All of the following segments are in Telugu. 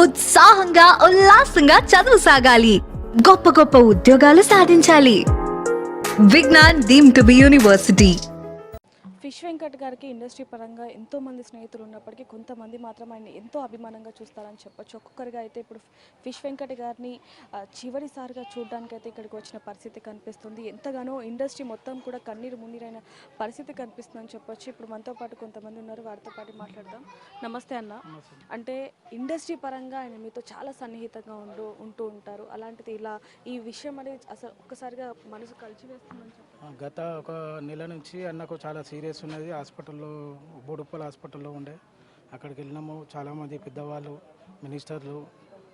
ఉత్సాహంగా ఉల్లాసంగా చదువు సాగాలి, గొప్ప గొప్ప ఉద్యోగాలు సాధించాలి. Vignan deemed to be university. Fish Venkat గారికి ఇండస్ట్రీ పరంగా ఎంతోమంది స్నేహితులు ఉన్నప్పటికీ కొంతమంది మాత్రం ఆయన ఎంతో అభిమానంగా చూస్తారని చెప్పొచ్చు. ఒక్కొక్కరిగా అయితే ఇప్పుడు ఫిష్ వెంకట్ గారిని చివరిసారిగా చూడడానికి అయితే ఇక్కడికి వచ్చిన పరిస్థితి కనిపిస్తుంది. ఎంతగానో ఇండస్ట్రీ మొత్తం కూడా కన్నీరు మున్నీరైన పరిస్థితి కనిపిస్తుందని చెప్పొచ్చు. ఇప్పుడు మనతో పాటు కొంతమంది ఉన్నారు, వారితో పాటు మాట్లాడదాం. నమస్తే అన్న. అంటే ఇండస్ట్రీ పరంగా ఆయన మీతో చాలా సన్నిహితంగా ఉంటూ ఉంటారు. అలాంటిది ఇలా ఈ విషయం అనేది అసలు ఒక్కసారిగా మనసు కలిచివేస్తుందని చెప్పొచ్చు. గత ఒక నెల నుంచి అన్నకు చాలా సీరియస్ ఉన్నది. హాస్పిటల్లో బోడుప్పల్ హాస్పిటల్లో ఉండే. అక్కడికి వెళ్ళినాము. చాలామంది పెద్దవాళ్ళు, మినిస్టర్లు,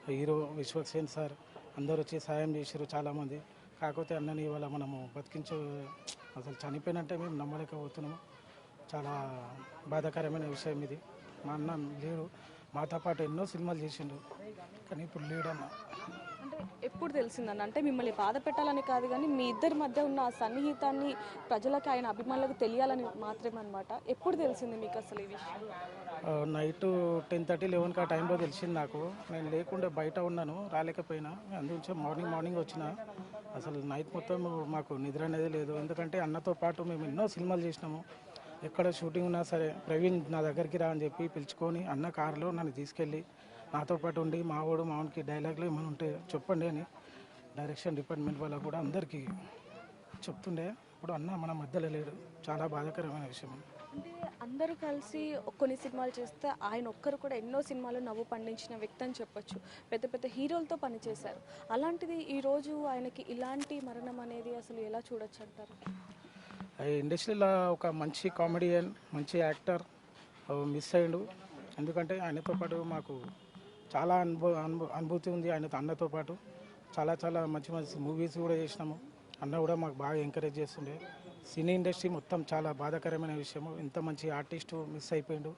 హీరో విశ్వక్సేన్ సార్ అందరూ వచ్చి సాయం చేశారు చాలామంది. కాకపోతే అన్నని ఇవాళ మనము అసలు చనిపోయినంటే మేము నమ్మలేకపోతున్నాము. చాలా బాధాకరమైన విషయం ఇది. మా అన్న లేడు, మాతో పాటు ఎన్నో సినిమాలు చేసిండు, కానీ ఇప్పుడు లేడన్న. అంటే ఎప్పుడు తెలిసిందన్న? అంటే మిమ్మల్ని బాధ పెట్టాలని కాదు, కానీ మీ ఇద్దరి మధ్య ఉన్న ఆ సన్నిహితాన్ని ప్రజలకు, ఆయన అభిమానులకు తెలియాలని మాత్రమే అనమాట. ఎప్పుడు తెలిసింది మీకు అసలు ఈ విషయం? నైట్ 10:30, 11 ఆ టైంలో తెలిసింది నాకు. నేను లేకుండా బయట ఉన్నాను, రాలేకపోయినా. అందుగురించి మార్నింగ్ వచ్చిన. అసలు నైట్ మొత్తం మాకు నిద్ర అనేది లేదు. ఎందుకంటే అన్నతో పాటు మేము ఎన్నో సినిమాలు చేసినాము. ఎక్కడ షూటింగ్ ఉన్నా సరే ప్రవీణ్ నా దగ్గరికి రా అని చెప్పి పిలుచుకొని అన్న కారులో నన్ను తీసుకెళ్ళి నాతో పాటు ఉండి మావానికి డైలాగ్లు ఏమైనా ఉంటే చెప్పండి అని డైరెక్షన్ డిపార్ట్మెంట్ వాళ్ళకు కూడా అందరికీ చెప్తుండే. ఇప్పుడు అన్న మన మధ్యలో లేడు. చాలా బాధాకరమైన విషయం. అంటే అందరూ కలిసి కొన్ని సినిమాలు చేస్తే ఆయన ఒక్కరు కూడా ఎన్నో సినిమాలు నవ్వు పండించిన వ్యక్తి అని చెప్పొచ్చు. పెద్ద పెద్ద హీరోలతో పనిచేశారు. అలాంటిది ఈరోజు ఆయనకి ఇలాంటి మరణం అనేది అసలు ఎలా చూడొచ్చు అంటారు? ఈ ఇండస్ట్రీలో ఒక మంచి కామెడియన్, మంచి యాక్టర్ మిస్ అయ్యిండు. ఎందుకంటే ఆయనతో పాటు మాకు చాలా అనుభూతి ఉంది. అన్నతో పాటు చాలా మంచి మూవీస్ కూడా చేసినాము. అన్న కూడా మాకు బాగా ఎంకరేజ్ చేస్తుండే. సినీ ఇండస్ట్రీ మొత్తం చాలా బాధాకరమైన విషయము. ఇంత మంచి ఆర్టిస్టు మిస్ అయిపోయిండు.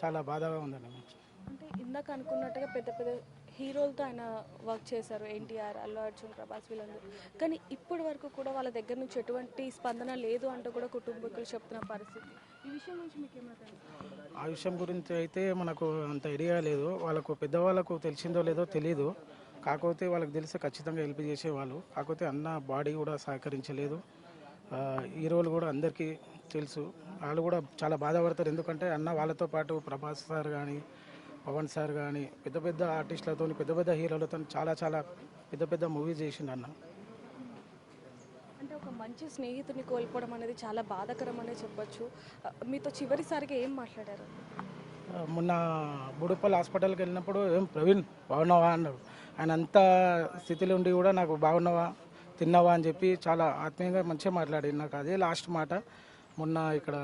చాలా బాధగా ఉందండి. అంటే ఇందాక అనుకున్నట్టుగా పెద్ద పెద్ద హీరోలతో ఆయన వర్క్ చేశారు. ఎన్టీఆర్, అల్లు అర్జున్, ప్రభాస్ వీళ్ళందరూ. కానీ ఇప్పటి వరకు కూడా వాళ్ళ దగ్గర నుంచి ఎటువంటి స్పందన లేదు అంటూ కూడా కుటుంబీకులు చెప్తున్న పరిస్థితి. ఈ విషయం నుంచి మీకు ఏమైనా తెలుసు? ఆ విషయం గురించి అయితే మనకు అంత ఐడియా లేదు. వాళ్ళకు పెద్దవాళ్ళకు తెలిసిందో లేదో తెలియదు. కాకపోతే వాళ్ళకి తెలిసి ఖచ్చితంగా హెల్ప్ చేసేవాళ్ళు. కాకపోతే అన్న బాడీ కూడా సహకరించలేదు. హీరోలు కూడా అందరికీ తెలుసు. వాళ్ళు కూడా చాలా బాధపడతారు. ఎందుకంటే అన్న వాళ్ళతో పాటు ప్రభాస్ సార్ కానీ, పవన్ సార్ కానీ పెద్ద పెద్ద ఆర్టిస్టులతో, పెద్ద పెద్ద హీరోలతో చాలా పెద్ద మూవీస్ చేసిండు అన్న. అంటే ఒక మంచి స్నేహితుని కోల్పోవడం అనేది చాలా బాధాకరం అనే చెప్పొచ్చు. మీతో చివరిసారిగా ఏం మాట్లాడారు? మొన్న బుడుపల్ హాస్పిటల్కి వెళ్ళినప్పుడు ఏం ప్రవీణ్ బాగున్నావా అన్నాడు. ఆయన అంత స్థితిలో ఉండి కూడా నాకు బాగున్నావా, తిన్నావా అని చెప్పి చాలా ఆత్మీయంగా మంచిగా మాట్లాడి. నాకు అదే లాస్ట్ మాట. మొన్న ఇక్కడ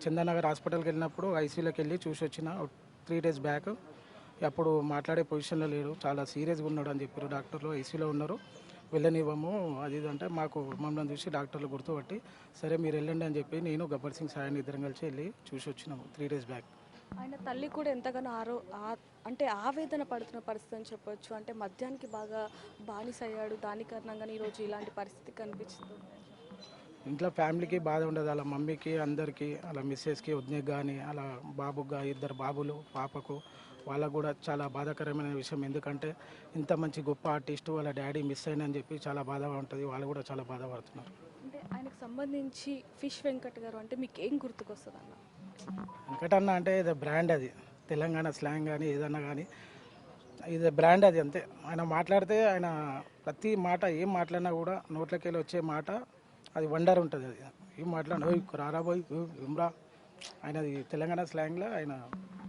చందనగర్ హాస్పిటల్కి వెళ్ళినప్పుడు ఐసీయూలోకి వెళ్ళి చూసి వచ్చిన 3 days బ్యాక్. అప్పుడు మాట్లాడే పొజిషన్లో లేడు, చాలా సీరియస్గా ఉన్నాడు అని చెప్పారు డాక్టర్లు. ఐసీయూలో ఉన్నారు, వెళ్ళనివ్వము అది ఇది అంటే మమ్మల్ని చూసి డాక్టర్లు గుర్తుపట్టి సరే మీరు వెళ్ళండి అని చెప్పి నేను గబ్బర్ సింగ్ సాయిని ఇద్దరం కలిసి వెళ్ళి చూసి వచ్చినాము 3 days బ్యాక్. ఆయన తల్లి కూడా ఎంతగానో అంటే ఆవేదన పడుతున్న పరిస్థితి అని చెప్పొచ్చు. అంటే మద్యానికి బాగా బానిస అయ్యాడు, దాని కారణంగానే ఈరోజు ఇలాంటి పరిస్థితి కనిపిస్తుంది. ఇంట్లో ఫ్యామిలీకి బాధ ఉండదు. అలా మమ్మీకి, అందరికీ, అలా మిస్సెస్కి, వదినకి కానీ, అలా బాబుగా 2 బాబులు, పాపకు, వాళ్ళకు కూడా చాలా బాధాకరమైన విషయం. ఎందుకంటే ఇంత మంచి గొప్ప ఆర్టిస్టు వాళ్ళ డాడీ మిస్ అయినని చెప్పి చాలా బాధగా ఉంటుంది. వాళ్ళు కూడా చాలా బాధపడుతున్నారు. అంటే ఆయనకు సంబంధించి ఫిష్ వెంకట్ గారు అంటే మీకు ఏం గుర్తుకొస్తుంది అన్న? వెంకటన్న అంటే ఇది బ్రాండ్, అది తెలంగాణ స్లాంగ్ కానీ ఏదన్నా కానీ ఇది బ్రాండ్, అది అంతే. ఆయన మాట్లాడితే ఆయన ప్రతి మాట ఏం మాట్లాడినా కూడా నోట్లకి వెళ్ళి వచ్చే మాట అది వండర్ ఉంటుంది. అది ఏం మాట్లాడినా రారాబోయ్ ఏమ్రా, ఆయనది తెలంగాణ స్లాంగ్లో ఆయన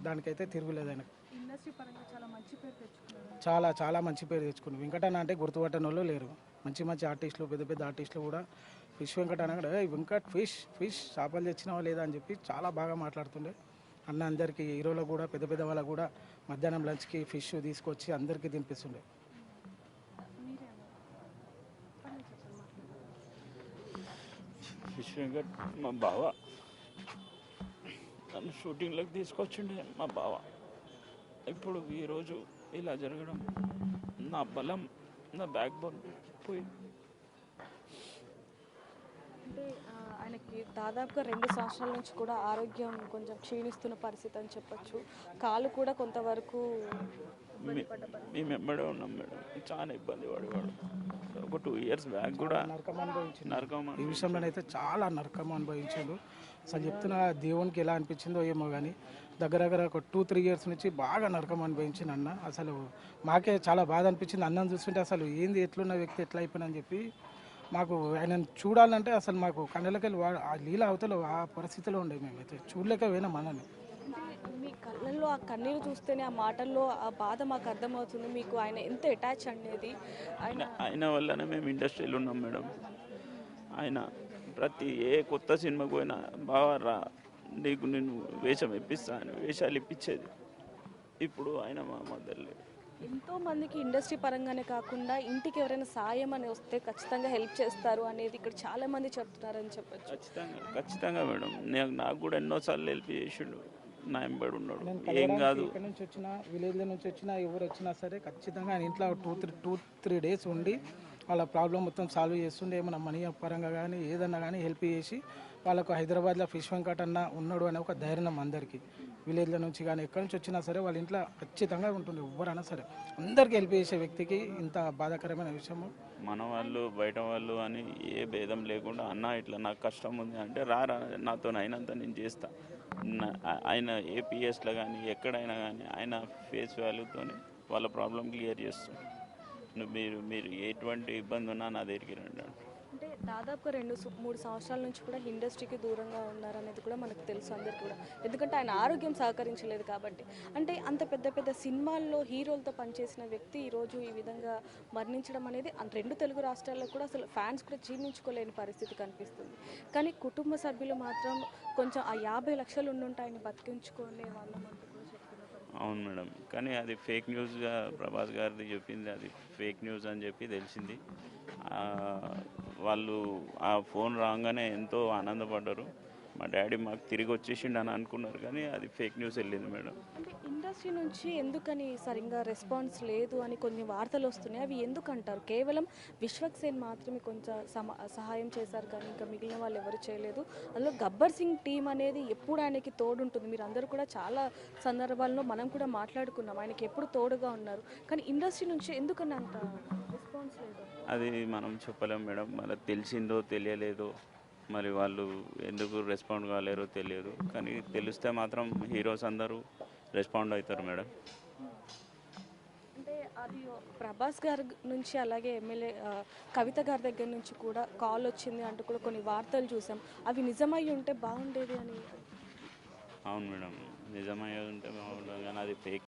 దానికైతే తిరుగులేదు. ఆయన ఇండస్ట్రీ పరంగా చాలా మంచి పేరు తెచ్చుకున్నారు. చాలా మంచి పేరు తెచ్చుకున్నాం. వెంకటన్న అంటే గుర్తుపట్టని వాళ్ళు లేరు. మంచి ఆర్టిస్టులు, పెద్ద ఆర్టిస్టులు కూడా ఫిష్ వెంకటన్న కూడా వెంకట్ ఫిష్ చేపలు తెచ్చినావా లేదా అని చెప్పి చాలా బాగా మాట్లాడుతుండే. అన్న అందరికీ హీరోలకు కూడా పెద్ద వాళ్ళకు కూడా మధ్యాహ్నం లంచ్కి ఫిష్ తీసుకొచ్చి అందరికీ తినిపిస్తుండే. ఫిష్ వెంకట్ మా బావ, నన్ను షూటింగ్లోకి తీసుకొచ్చిండే మా బావ. ఇప్పుడు ఈరోజు ఇలా జరగడం నా బలం, నా బ్యాక్ బోన్ పోయి. అంటే ఆయనకి దాదాపుగా 2 సంవత్సరాల నుంచి కూడా ఆరోగ్యం కొంచెం క్షీణిస్తున్న పరిస్థితి అని చెప్పొచ్చు. కాలు కూడా కొంతవరకు మేము వెంబడే ఉన్నాం మేడం, చాలా ఇబ్బంది పడేవాడు. ఒక 2 years బ్యాక్ కూడా నరకం అనుభవించింది. నరకం ఈ విషయంలోనైతే చాలా నరకం అనుభవించాడు. అసలు చెప్తున్నా దేవునికి ఎలా అనిపించిందో ఏమో కానీ దగ్గర దగ్గర ఒక 2-3 years నుంచి బాగా నరకం అనుభవించింది అన్న. అసలు మాకే చాలా బాధ అనిపించింది. అన్నం చూస్తుంటే అసలు ఏంది ఎట్లున్న వ్యక్తి ఎట్లా అయిపోయినని చెప్పి మాకు ఆయనను చూడాలంటే అసలు మాకు కళ్ళకెళ్ళి ఆ లీల అవతల ఆ పరిస్థితిలో ఉండే మేమైతే చూడలేక పోయినాం అన్నని. మీ కళ్ళల్లో ఆ కన్నీరు చూస్తేనే, ఆ మాటల్లో ఆ బాధ మాకు అర్థమవుతుంది మీకు ఆయన ఎంత అటాచ్ అనేది. ఆయన వల్లనే మేము ఇండస్ట్రీలో ఉన్నాం మేడం. ఆయన ప్రతి కొత్త సినిమాకు పోయినా బాగా రా, నీకు నేను వేషం ఇప్పిస్తా అని వేషాలు ఇప్పించేది. ఇప్పుడు ఆయన మా మధ్యలో ఎంతో మందికి ఇండస్ట్రీ పరంగానే కాకుండా ఇంటికి ఎవరైనా సాయం అని వస్తే ఖచ్చితంగా హెల్ప్ చేస్తారు అనేది ఇక్కడ చాలా మంది చెప్తున్నారని చెప్పొచ్చు. ఖచ్చితంగా మేడం. నాకు కూడా ఎన్నోసార్లు హెల్ప్ చేసిండు, నా ఎంబడి ఉన్నాడు. ఏం కాదు, ఇక్కడ నుంచి వచ్చినా విలేజ్ల నుంచి వచ్చినా ఎవరు వచ్చినా సరే ఖచ్చితంగా ఆయన ఇంట్లో 2-3 days ఉండి వాళ్ళ ప్రాబ్లం మొత్తం సాల్వ్ చేస్తుండే. ఏమైనా మనీ పరంగా కానీ ఏదన్నా కానీ హెల్ప్ చేసి వాళ్ళకు హైదరాబాద్లో ఫిష్ వెంకట్ అన్న ఉన్నాడు అనే ఒక ధైర్యం అందరికీ. విలేజ్ల నుంచి కానీ ఎక్కడి నుంచి వచ్చినా సరే వాళ్ళ ఇంట్లో ఖచ్చితంగా ఉంటుంది. ఎవరైనా సరే అందరికీ హెల్ప్ చేసే వ్యక్తికి ఇంత బాధాకరమైన విషయము. మన వాళ్ళు బయట వాళ్ళు అని ఏ భేదం లేకుండా, అన్న ఇట్లా నాకు కష్టం ఉంది అంటే రా నాతో అయినంత నేను చేస్తా. ఆయన ఏపీఎస్లో కానీ ఎక్కడైనా కానీ ఆయన ఫేస్ వాల్యూతో వాళ్ళ ప్రాబ్లం క్లియర్ చేస్తాం. మీరు ఎటువంటి ఇబ్బంది ఉన్నా నా దగ్గరికి రండి. అంటే దాదాపుగా 2-3 సంవత్సరాల నుంచి కూడా ఇండస్ట్రీకి దూరంగా ఉన్నారనేది కూడా మనకు తెలుసు అందరికీ కూడా. ఎందుకంటే ఆయన ఆరోగ్యం సహకరించలేదు కాబట్టి. అంటే అంత పెద్ద పెద్ద సినిమాల్లో హీరోలతో పనిచేసిన వ్యక్తి ఈరోజు ఈ విధంగా మరణించడం అనేది 2 తెలుగు రాష్ట్రాల్లో కూడా అసలు ఫ్యాన్స్ కూడా జీర్ణించుకోలేని పరిస్థితి కనిపిస్తుంది. కానీ కుటుంబ సభ్యులు మాత్రం కొంచెం ఆ 50 లక్షలు ఉండుంటే ఆయన బతికించుకోలే వాళ్ళమంతా కూడా చెప్తున్నారు. అవును మేడం, కానీ అది ఫేక్ న్యూస్గా ప్రభాస్ గారిది చెప్పింది, అది ఫేక్ న్యూస్ అని చెప్పి తెలిసింది. వాళ్ళు ఆ ఫోన్ రాగానే ఎంతో ఆనందపడ్డారు. మా డాడీ మాకు తిరిగి వచ్చేసిండు అని అనుకున్నారు, కానీ అది ఫేక్ న్యూస్ వెళ్ళింది మేడం. అంటే ఇండస్ట్రీ నుంచి ఎందుకని సరిగ్గా రెస్పాన్స్ లేదు అని కొన్ని వార్తలు వస్తున్నాయి. అవి ఎందుకంటారు? కేవలం విశ్వక్ సేన్ మాత్రమే కొంచెం సహాయం చేశారు, కానీ ఇంకా మిగిలిన వాళ్ళు ఎవరు చేయలేదు. అందులో గబ్బర్ సింగ్ టీం అనేది ఎప్పుడు ఆయనకి తోడుంటుంది. మీరు అందరూ కూడా చాలా సందర్భాల్లో మనం కూడా మాట్లాడుకున్నాం, ఆయనకి ఎప్పుడు తోడుగా ఉన్నారు. కానీ ఇండస్ట్రీ నుంచి ఎందుకని అంత రెస్పాన్స్ లేదు? అది మనం చెప్పలేం మేడం. మరి తెలిసిందో తెలియలేదో, మరి వాళ్ళు ఎందుకు రెస్పాండ్ కాలేరో తెలియదు. కానీ తెలిస్తే మాత్రం హీరోస్ అందరూ రెస్పాండ్ అవుతారు మేడం. అంటే అది ప్రభాస్ గారి నుంచి అలాగే ఎమ్మెల్యే కవిత గారి దగ్గర నుంచి కూడా కాల్ వచ్చింది అంటూ కూడా కొన్ని వార్తలు చూసాం. అవి నిజమై ఉంటే బాగుండేది అని. అవును మేడం, నిజమయ్యే ఉంటే బాగుంటుంది, కానీ అది ఫేక్